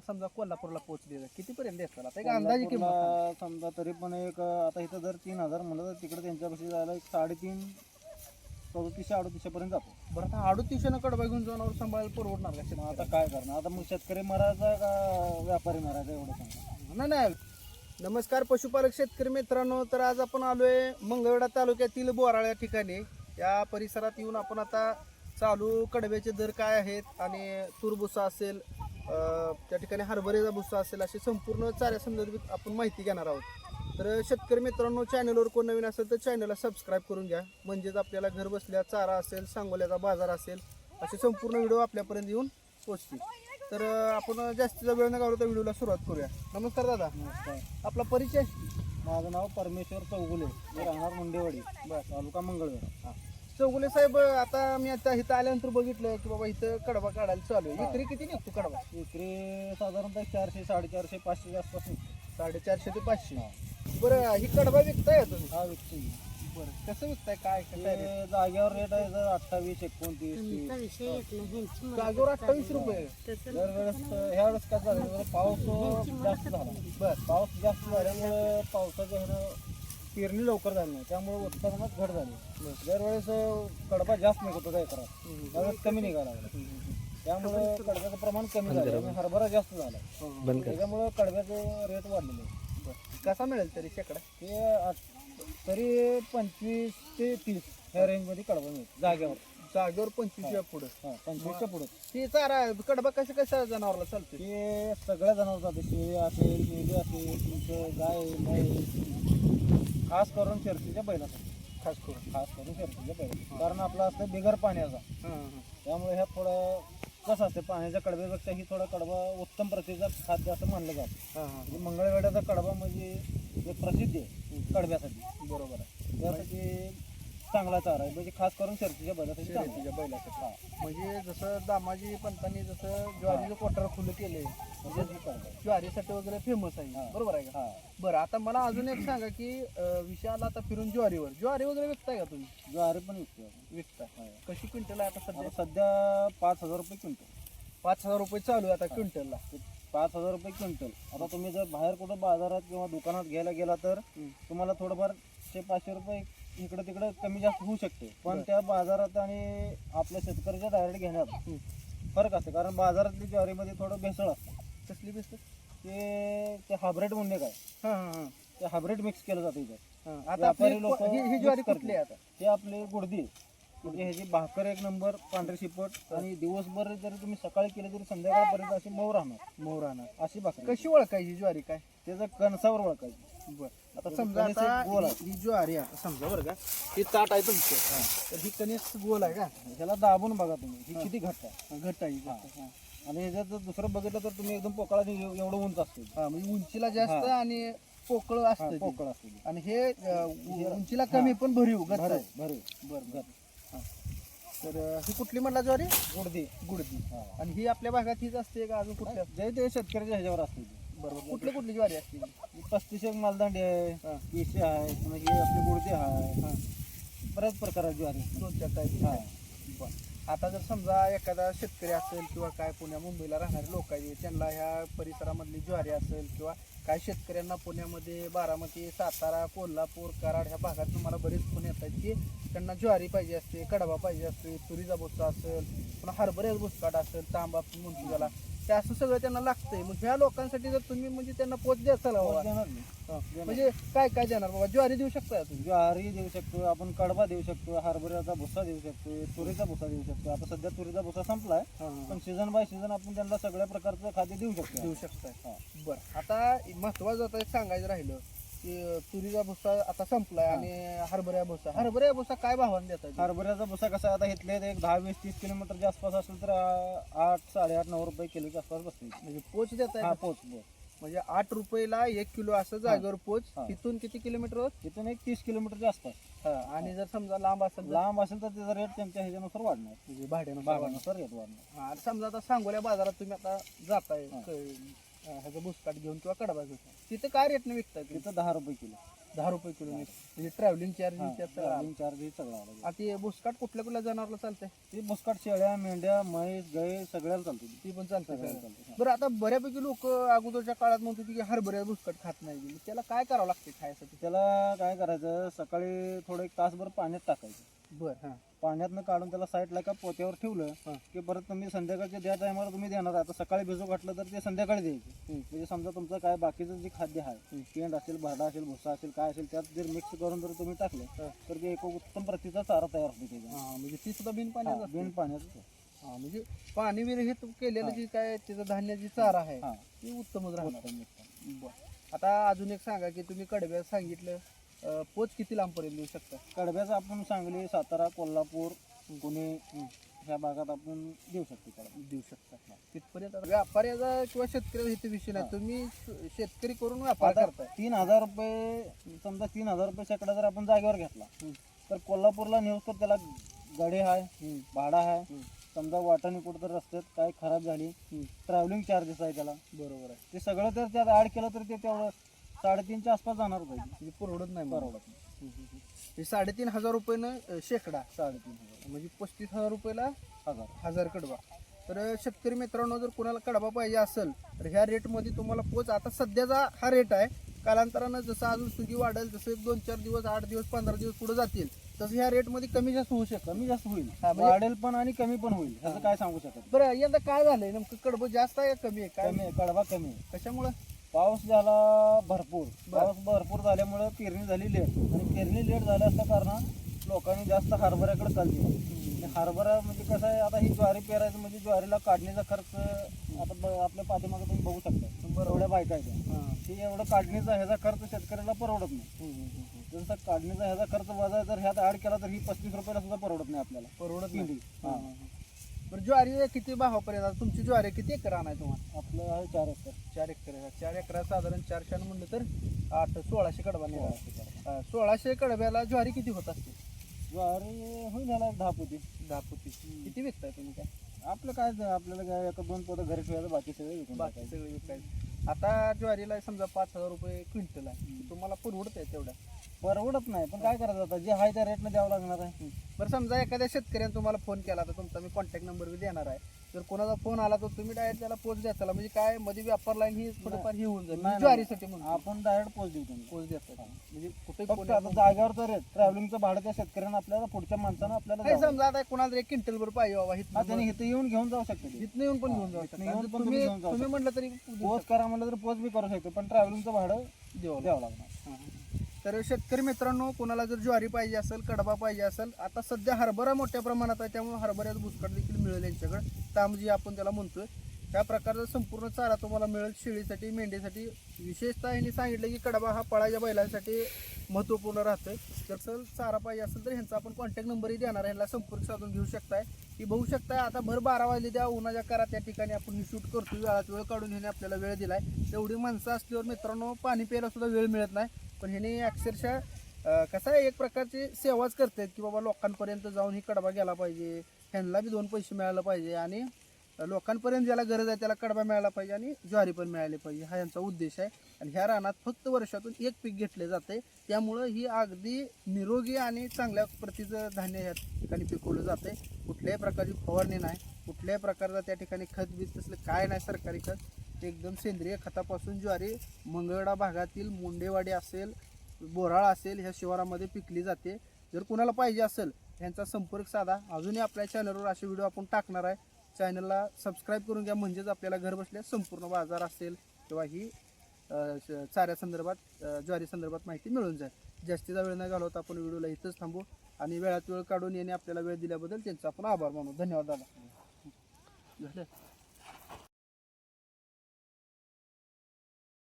समजा कोल्हापूरला पोहोचली कितीपर्यंत देतात आता एक अंदाजे किंमत सांगा. कोल्हापूरला समजा तरी पण एक आता इथं जर 3000 म्हणलं तर तिकडे त्यांच्यापाशी जायला एक 3.5 3700 पर्यंत जातो. बरं आता 3800 कडबा घेऊन जनावर सांभाळायला परवडणार का मग शेतकऱ्याला? आता काय करणार, आता मग शेतकरी मरायचा का व्यापारी मरायचा एवढं सांगा. नाही. नमस्कार पशुपालक शेतकरी मित्रांनो, तर आज आपण आलोय मंगळवेढा तालुक्यातील बोराळ या ठिकाणी. या परिसरात येऊन आपण आता चालू कडब्याचे दर काय आहेत आणि तूर भुसा असेल, त्या ठिकाणी हरभऱ्याचा भुसा असेल, अशी संपूर्ण चाऱ्या संदर्भात आपण माहिती घेणार आहोत. तर शेतकरी मित्रांनो, चॅनलवर कोण नवीन असेल तर चॅनलला सबस्क्राईब करून घ्या, म्हणजेच आपल्याला घर बसल्या चारा असेल, सांगोल्याचा बाजार असेल, असे संपूर्ण व्हिडिओ आपल्यापर्यंत येऊन पोहोचतील. तर आपण जास्तीचा वेळ न घालवता व्हिडिओला सुरुवात करूया. नमस्कार दादा, नमस्कार. आपला परिचय? माझं नाव परमेश्वर चौगुले, मी राहणार मुंडेवाडी, तालुका मंगळवेढा. चौगुले साहेब, आता मी आता इथं आल्यानंतर बघितलं की बाबा इथं कडबा काढायला चालू आहे. विक्री किती निघतो कडबा? विक्री साधारणतः 400, 450, 500 आसपास निघतो. 450 ते 500. बरं, ही कडबा विकताय का तुम्ही? हा विकतो. बरं, कसं विकताय, काय कसं आहे? ते जागेवर रेट आहे तर 28, 29, 30. जागेवर 28 रुपये. दरवेळेस ह्या वेळेस काय झालं, पाऊस जास्त झाला. बरं, पाऊस जास्त झाल्यामुळे पावसाच्या ह्यानं पेरणी लवकर झाली नाही, त्यामुळे उत्पादनात घट झाली. दरवेळेस कडबा जास्त निघतो त्या एकरात, त्यावेळेस कमी निघायला लागला. त्यामुळे कडब्याचं प्रमाण कमी झालं आणि हरभरा जास्त झाला. त्याच्यामुळे कडब्याचं रेट वाढलेलं आहे. कसा मिळेल तरी शेकडा? ते तरी 25 ते 30 ह्या रेंजमध्ये कडबा मिळतो जागेवर. जागेवर 25 पुढे. 25च्या पुढे. ती चारा कडबा कशा जनावरला चालते? ते सगळ्या जनावर जाते, शेळी असेल, मेंढी असेल, तुमचं गाय, म्हैस, खास करून शर्तीच्या बैलासाठी. खास करून शर्तीच्या बैल, कारण आपला असतं बिगर पाण्याचा. त्यामुळे ह्या थोडं कसं असते, पाण्याच्या कडब्यापेक्षा ही थोडा कडबा उत्तम प्रतीचा खाद्य असं मानलं जातं. म्हणजे मंगळवेढ्याचा कडबा म्हणजे एक प्रसिद्ध आहे कडब्यासाठी. बरोबर आहे. त्यासाठी चांगला चारा आहे, म्हणजे खास करून शर्तीच्या बैलासाठी. शर्यतीच्या बैलासाठी. म्हणजे जसं दामाजी पंतांनी जसं ज्वारीचं कोठार खुलं केले, म्हणजे ज्वारीसाठी वगैरे फेमस आहे. बरोबर आहे का? बरं, आता मला अजून एक सांगा की विशाल आता फिरून ज्वारी वगैरे विकताय का तुम्ही? ज्वारी पण विकतो. विकताय. कशी क्विंटल आहे आता सध्या? सध्या 5000 रुपये क्विंटल. 5000 रुपये चालू आहे आता क्विंटलला. 5000 रुपये क्विंटल. आता तुम्ही जर बाहेर कुठं बाजारात किंवा दुकानात घ्यायला गेला तर तुम्हाला थोडंफार 500 रुपये इकडे तिकडे कमी जास्त होऊ शकते, पण त्या बाजारात आणि आपल्या शेतकऱ्याच्या डायरेक्ट घेण्यात फरक असते. कारण बाजारातली ज्वारीमध्ये थोडं भेसळ असतं. कसली बेस्ट? ते हायब्रिड म्हणणे काय, ते हायब्रिड मिक्स केलं जातं इथं. आता व्यापारी लोक ही ज्वारी कुठली आहे आता? ते आपले गुडदी, म्हणजे ह्याची भाकर एक नंबर, पांढरी शिपट, आणि दिवसभर जरी तुम्ही सकाळी केले तरी संध्याकाळपर्यंत अशी मऊ राहणार अशी भाकर. कशी ओळखायची ज्वारी काय? त्याचं कणसावर ओळखायची. बरं, आता समजा आता ही ज्वारी आता समजा बरं का, ही ताट आहे तुमचं, तर ही कणीस गोल आहे का? ह्याला दाबून बघा तुम्ही, ही किती घट्ट आहे. घट्ट आहे. आणि ह्याच्यात जर दुसरं बघितलं तर तुम्ही एकदम पोकळा एवढं उंच असते. म्हणजे उंचीला जास्त आणि पोकळ असतं. पोकळ असते. आणि हे उंचीला कमी पण भरीव घट्ट आहे. भरीव. बरं. तर ही कुठली म्हटला ज्वारी? गुडदी. आणि ही आपल्या भागात हीच असते का अजून कुठल्या? जे ते शेतकऱ्याच्या ह्याच्यावर असते. बरोबर. कुठली ज्वारी असते? 35 मालदांडी आहे, 20 आहे, पुन्हा ही आपली गुडदी आहे, बऱ्याच प्रकारची ज्वारी. 2-4 टाईप. आता जर समजा एखादा शेतकरी असेल किंवा काय पुण्या मुंबईला राहणारे लोक आहेत, त्यांना ह्या परिसरामधली ज्वारी असेल किंवा काय शेतकऱ्यांना पुण्यामध्ये बारामती, सातारा, कोल्हापूर, कराड ह्या भागात तुम्हाला बरेच फोन येत आहेत की त्यांना ज्वारी पाहिजे असते, कडबा पाहिजे असते, तुरीचा भुसा असेल, पुन्हा हरभऱ्याचा भुसकाट असेल, तांबा म्हणतो त्याला, ते असं सगळं त्यांना लागतंय. मग ह्या लोकांसाठी जर तुम्ही म्हणजे त्यांना पोच द्याल म्हणजे काय काय देणार बाबा? ज्वारी देऊ शकता तुम्ही? ज्वारी देऊ शकतो आपण, कडबा देऊ शकतो, हरभऱ्याचा भुसा देऊ शकतो, तुरीचा भुसा देऊ शकतो. आता सध्या तुरीचा भुसा संपलाय, पण सीझन बाय सीझन आपण त्यांना सगळ्या प्रकारचं खाद्य देऊ शकताय. बरं, आता महत्वाचं आता एक सांगायचं राहिलं की तुरीचा भुसा आता संपलाय आणि हरभऱ्या भुसा काय भावाने देतात? हरभऱ्याचा भुसा कसा आता इथले एक 10-20-30 किलोमीटरच्या आसपास असेल तर 8, 8.5, 9 रुपये किलोच्या आसपास बसते. म्हणजे पोच देताय? पोच. म्हणजे 8 रुपयाला 1 किलो असं जागेवर पोच. तिथून किती किलोमीटर? तिथून एक 30 किलोमीटरच्या आसपास. आणि जर समजा लांब असेल तर त्याचा रेट त्यांच्या ह्याच्यानुसार वाढणार, म्हणजे भाड्यानुसार रेट वाढणार. समजा आता सांगोल्या बाजारात तुम्ही आता जाताय, ह्याचा बुसकाट घेऊन किंवा कडबा घेऊन तिथं काय रेटने विकताय तुम्ही? तिथं 10 रुपये किलो. 10 रुपये किलो म्हणजे ट्रॅव्हलिंग चार्ज ट्रॅव्हलिंग चार्ज हे सगळं आलं. आता हे बुसकाट कुठल्या कुठल्या जनावरला चालतंय? ती मुस्काट शेळ्या, मेंढ्या, म्हैस, गाय सगळ्याला चालते. ती पण चालतंय सगळ्याला सगळं. चालते. बरं आता बऱ्यापैकी लोक अगोदरच्या काळात म्हणत होते की हरभऱ्या बुसकाट खात नाही, मग त्याला काय करावं लागते खायसाठी? त्याला काय करायचं, सकाळी थोडं 1 तासभर पाण्यात टाकायचं. बरं हां पाण्यातनं काढून त्याला साईडला का पोत्यावर ठेवलं हां. की परत तुम्ही संध्याकाळच्या द्या टायमाला तुम्ही देणार. आता सकाळी भिजू घातलं तर ते संध्याकाळी द्यायचे. म्हणजे समजा तुमचं काय बाकीचं जे खाद्य आहे, पेंड असेल, भाडा असेल, भुसा असेल, काय असेल, त्यात जर मिक्स करून जर तुम्ही टाकलं तर ते एक उत्तम प्रतीचा चारा तयार होतो त्याचा. हां म्हणजे ती सुद्धा बिन पाण्याचं असते? बिन पाण्याचं. हां म्हणजे पाणी विरहित केलेलं जे काय त्याचं धान्याची चारा आहे हां ती उत्तमच राहणार. उत्तम. बरं आता अजून एक सांगा की तुम्ही कडब्यात सांगितलं पोच किती लांबपर्यंत देऊ शकता? कडब्याचं आपण सांगली, सातारा, कोल्हापूर, पुणे ह्या भागात आपण देऊ शकतो कडबा. देऊ शकता तिथपर्यंत? व्यापाऱ्याचा किंवा शेतकऱ्याचा इथे विषय नाही, तुम्ही शेतकरी करून व्यापार आता करताय. 3,000 रुपये समजा 3,000 रुपये शेकडा जर आपण जागेवर घेतला तर कोल्हापूरला नेऊस तर त्याला गाडी आहे, भाडा आहे. समजा वाटाणे कुठं तर रस्त्यात काय खराब झाली, ट्रॅव्हलिंग चार्जेस आहे त्याला. बरोबर आहे. ते सगळं तर त्यात ऍड केलं तर ते तेवढं 3,500च्या आसपास जाणार पाहिजे. म्हणजे परवडत नाही. परवडत नाही. हे 3,500 रुपयानं शेकडा 3,500 म्हणजे 35,000 रुपयाला हजार. 1000 कडबा. तर शेतकरी मित्रांनो जर कोणाला कडबा पाहिजे असेल तर ह्या रेटमध्ये तुम्हाला पोच, आता सध्याचा हा रेट आहे, कालांतरानं जसं अजून सुगी वाढेल जसं 2-4 दिवस, 8 दिवस, 15 दिवस पुढे जातील तसं ह्या रेटमध्ये कमी जास्त होऊ शकतं. कमी जास्त होईल, हा, म्हणजे- वाढेल पण आणि कमी पण होईल, ह्याचं काय सांगू शकत नाही. बरं यंदा काय झालंय नेमकं, कडबं जास्त आहे का कमी आहे काय? कमी आहे, कडबा कमी आहे. कशामुळं? पाऊस झाला भरपूर, पाऊस भरपूर झाल्यामुळे पेरणी झाली लेट, आणि पेरणी लेट झाल्या असल्या कारणानं लोकांनी जास्त हरभऱ्याकडे कल दिला. हरभरा म्हणजे कसं आहे, आता ही ज्वारी पेरायचं म्हणजे ज्वारीला काढणीचा खर्च आता आपल्या पाठीमागे तुम्ही बघू शकता, एवढ्या बायका आहेत हां. ते एवढं काढणीचा ह्याचा खर्च शेतकऱ्याला परवडत नाही. जसं काढणीचा ह्याचा खर्च वजा जर ह्यात ऍड केला तर ही 35 रुपयाला सुद्धा परवडत नाही आपल्याला. परवडत पिंडी. नाही. हां. बरं ज्वारी किती भावापर्यंत? आता तुमची ज्वारी किती एकर आहे तुम्हाला? आपलं आहे 4 एकर. 4 एकर आहे. 4 एकरात साधारण 4 म्हणलं तर 1600 कडबा निघाला. 1600 कडब्याला ज्वारी किती होत असते? ज्वारी होईल याला 10 पोती. 10 पोती. किती विकताय तुम्ही काय? आपलं काय आपल्याला काय 1-2 पोतं घरी ठेवायचं, बाकी सगळे विकून बाकी टाकायचं. सगळं विकायचं. आता ज्वारीला समजा 5,000 रुपये क्विंटल आहे, तुम्हाला परवडत आहे तेवढ्या? परवडत नाही, पण काय करायचं आता, जे आहे त्या रेटनं द्यावं लागणार आहे. बरं समजा एखाद्या शेतकऱ्याने तुम्हाला फोन केला तर तुमचा मी कॉन्टॅक्ट नंबर बी देणार आहे, जर कोणाचा फोन आला तर तुम्ही डायरेक्ट त्याला पोच द्या. त्याला म्हणजे काय मध्ये व्यापार लाईन ही थोडंफार ही होऊन जाईल. नाही, ज्वारीसाठी म्हणून आपण डायरेक्ट पोच देऊ त्यांना. पोच देतात म्हणजे कुठे फक्त आता जागेवरचा रेट, ट्रॅव्हलिंगचं भाडं त्या शेतकऱ्यांना आपल्याला पुढच्या माणसानं आपल्याला नाही द्यावं. समजा आता कोणाला 1 क्विंटल वर पाहिजे बाबा हा, त्यांनी इथं येऊन घेऊन जाऊ शकते. इथनं येऊन पण घेऊन जाऊ इथनं शकता. येऊन पण तुम्ही घेऊन जाऊ तुम्ही म्हटलं तरी पोच करा म्हणलं तर पोच बी करू शकतो, पण ट्रॅव्हलिंगचं भाडं द्यावं द्यावं लागणार. तर शेतकरी मित्रांनो कोणाला जर ज्वारी पाहिजे असेल, कडबा पाहिजे असेल, आता सध्या हरभरा मोठ्या प्रमाणात आहे त्यामुळे हरभऱ्याचं बुसकाट देखील मिळेल यांच्याकडे. तामजी आपण त्याला म्हणतोय त्या प्रकारचा संपूर्ण चारा तुम्हाला मिळेल. शेळीसाठी, मेंढीसाठी विशेषतः यांनी सांगितलं की कडबा हा पळाच्या बैलांसाठी महत्त्वपूर्ण राहतोय. जर चारा पाहिजे असेल तर ह्यांचा आपण कॉन्टॅक्ट नंबरही देणार आहे, ह्यांना संपर्क साधून घेऊ शकताय. की बघू शकताय आता भर 12 वाजले त्या उन्हाच्या करा त्या ठिकाणी आपण ही शूट करतो. वेळात वेळ काढून ह्याने आपल्याला वेळ दिलाय. तेवढी माणसं असल्यावर मित्रांनो पाणी प्यायला सुद्धा वेळ मिळत नाही, पण ह्याने अक्षरशः कसं आहे एक प्रकारची सेवाच करतायत की बाबा लोकांपर्यंत जाऊन ही कडबा गेला पाहिजे, ह्यांना बी 2 पैसे मिळायला पाहिजे आणि लोकांपर्यंत ज्याला गरज आहे त्याला कडबा मिळाला पाहिजे आणि ज्वारी पण मिळाली पाहिजे, हा यांचा उद्देश आहे. आणि ह्या रानात फक्त वर्षातून 1 पीक घेतले जाते, त्यामुळं ही अगदी निरोगी आणि चांगल्या प्रतीचं धान्य या ठिकाणी पिकवलं जाते. कुठल्याही प्रकारची फवारणी नाही, कुठल्याही प्रकारचा त्या ठिकाणी खत बीज तसलं काय नाही, सरकारी खत एकदम सेंद्रिय खतापासून ज्वारी मंगळवेढा भागातील मुंडेवाडी असेल, बोराळ असेल ह्या शिवारामध्ये पिकली जाते. जर कुणाला पाहिजे असेल ह्यांचा संपर्क साधा. अजूनही आपल्या चॅनलवर असे व्हिडिओ आपण टाकणार आहे, चॅनलला सबस्क्राईब करून घ्या, म्हणजेच आपल्याला घर बसल्या संपूर्ण बाजार असेल किंवा ही चाऱ्या संदर्भात ज्वारी संदर्भात माहिती मिळून जाईल. जास्तीचा वेळ न घालवता आपण व्हिडिओला इथंच थांबू आणि वेळात वेळ काढून येणे आपल्याला वेळ दिल्याबद्दल त्यांचा आपण आभार मानू. धन्यवाद दादा. झालं.